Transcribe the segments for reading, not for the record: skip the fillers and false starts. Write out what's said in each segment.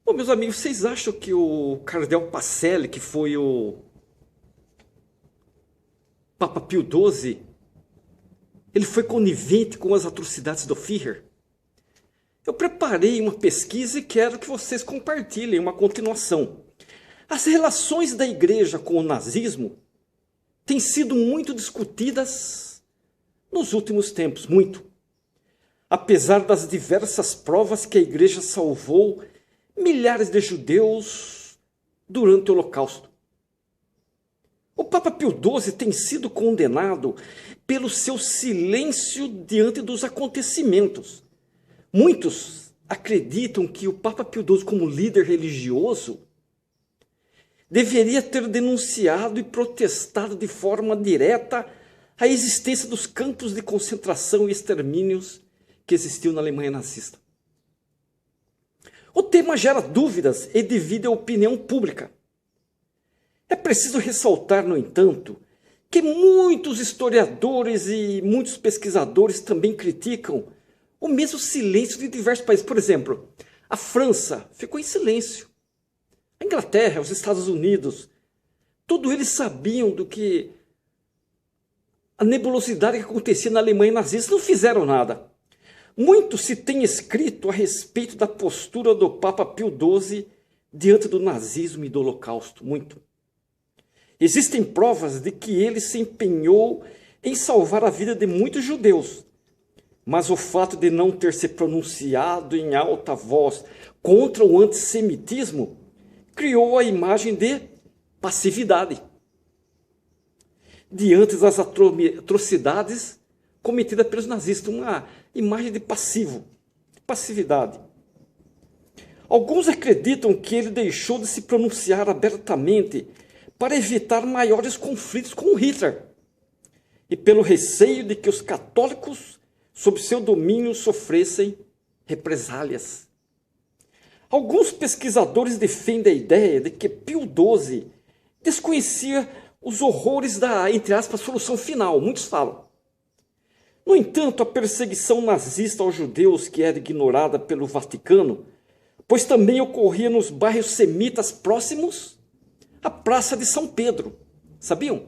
Bom, meus amigos, vocês acham que o Cardeal Pacelli, que foi o Papa Pio XII, ele foi conivente com as atrocidades do Führer? Eu preparei uma pesquisa e quero que vocês compartilhem uma continuação. As relações da igreja com o nazismo têm sido muito discutidas nos últimos tempos, muito. Apesar das diversas provas que a igreja salvou milhares de judeus durante o Holocausto. O Papa Pio XII tem sido condenado pelo seu silêncio diante dos acontecimentos. Muitos acreditam que o Papa Pio XII, como líder religioso, deveria ter denunciado e protestado de forma direta a existência dos campos de concentração e extermínios que existiam na Alemanha nazista. O tema gera dúvidas e divide a opinião pública. É preciso ressaltar, no entanto, que muitos historiadores e muitos pesquisadores também criticam o mesmo silêncio de diversos países. Por exemplo, a França ficou em silêncio. A Inglaterra, os Estados Unidos, todos eles sabiam do que a nebulosidade que acontecia na Alemanha nazista, não fizeram nada. Muito se tem escrito a respeito da postura do Papa Pio XII diante do nazismo e do Holocausto, muito. Existem provas de que ele se empenhou em salvar a vida de muitos judeus, mas o fato de não ter se pronunciado em alta voz contra o antissemitismo criou a imagem de passividade diante das atrocidades cometidas pelos nazistas, uma imagem de passividade. Alguns acreditam que ele deixou de se pronunciar abertamente para evitar maiores conflitos com Hitler e pelo receio de que os católicos, sob seu domínio, sofressem represálias. Alguns pesquisadores defendem a ideia de que Pio XII desconhecia os horrores da, entre aspas, solução final, muitos falam. No entanto, a perseguição nazista aos judeus, que era ignorada pelo Vaticano, pois também ocorria nos bairros semitas próximos à Praça de São Pedro. Sabiam?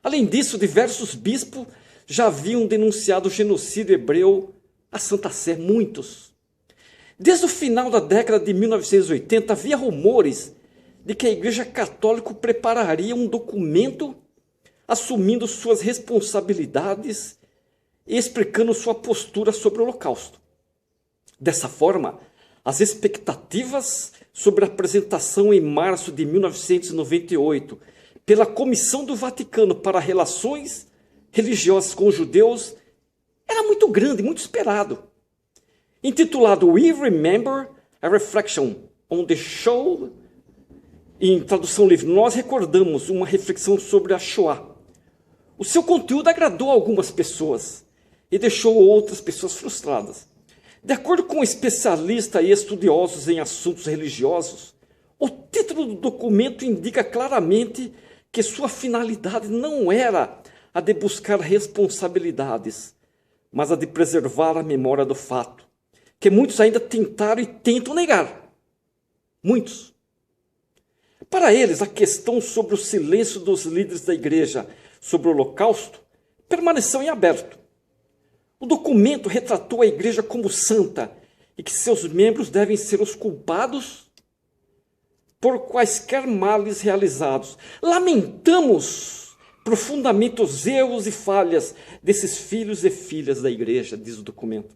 Além disso, diversos bispos já haviam denunciado o genocídio hebreu à Santa Sé, muitos. Desde o final da década de 1980, havia rumores de que a Igreja Católica prepararia um documento assumindo suas responsabilidades e explicando sua postura sobre o Holocausto. Dessa forma, as expectativas sobre a apresentação em março de 1998 pela Comissão do Vaticano para Relações Religiosas com os Judeus era muito grande, muito esperado. Intitulado We Remember, a Reflection on the Shoah, em tradução livre, nós recordamos uma reflexão sobre a Shoah. O seu conteúdo agradou algumas pessoas e deixou outras pessoas frustradas. De acordo com especialistas e estudiosos em assuntos religiosos, o título do documento indica claramente que sua finalidade não era a de buscar responsabilidades, mas a de preservar a memória do fato, que muitos ainda tentaram e tentam negar. Muitos. Para eles, a questão sobre o silêncio dos líderes da igreja sobre o Holocausto permaneceu em aberto. O documento retratou a igreja como santa e que seus membros devem ser os culpados por quaisquer males realizados. Lamentamos profundamente os erros e falhas desses filhos e filhas da igreja, diz o documento.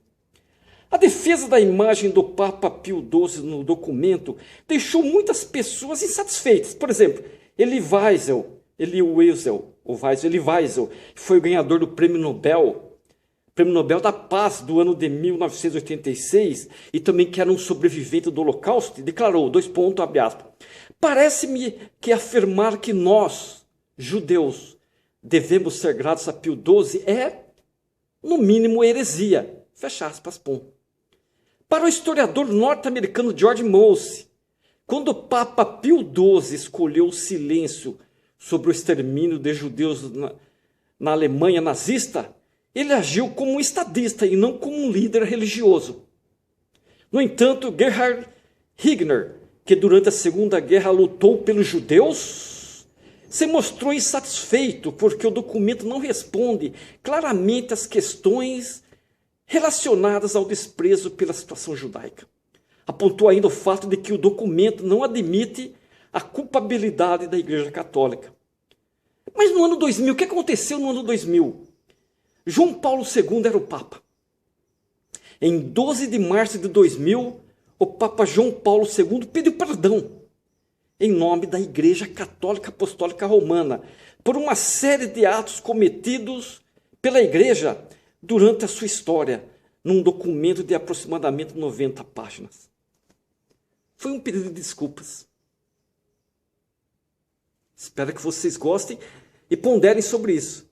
A defesa da imagem do Papa Pio XII no documento deixou muitas pessoas insatisfeitas. Por exemplo, Elie Wiesel, que foi o ganhador do Prêmio Nobel da Paz do ano de 1986 e também que era um sobrevivente do Holocausto, declarou, abre aspas, parece-me que afirmar que nós, judeus, devemos ser gratos a Pio XII é, no mínimo, heresia, fecha aspas, ponto. Para o historiador norte-americano George Mose, quando o Papa Pio XII escolheu o silêncio sobre o extermínio de judeus na Alemanha nazista, ele agiu como um estadista e não como um líder religioso. No entanto, Gerhard Higner, que durante a Segunda Guerra lutou pelos judeus, se mostrou insatisfeito porque o documento não responde claramente às questões relacionadas ao desprezo pela situação judaica. Apontou ainda o fato de que o documento não admite a culpabilidade da Igreja Católica. Mas no ano 2000, o que aconteceu no ano 2000? João Paulo II era o Papa. Em 12 de março de 2000, o Papa João Paulo II pediu perdão em nome da Igreja Católica Apostólica Romana por uma série de atos cometidos pela Igreja durante a sua história, num documento de aproximadamente 90 páginas. Foi um pedido de desculpas. Espero que vocês gostem e ponderem sobre isso.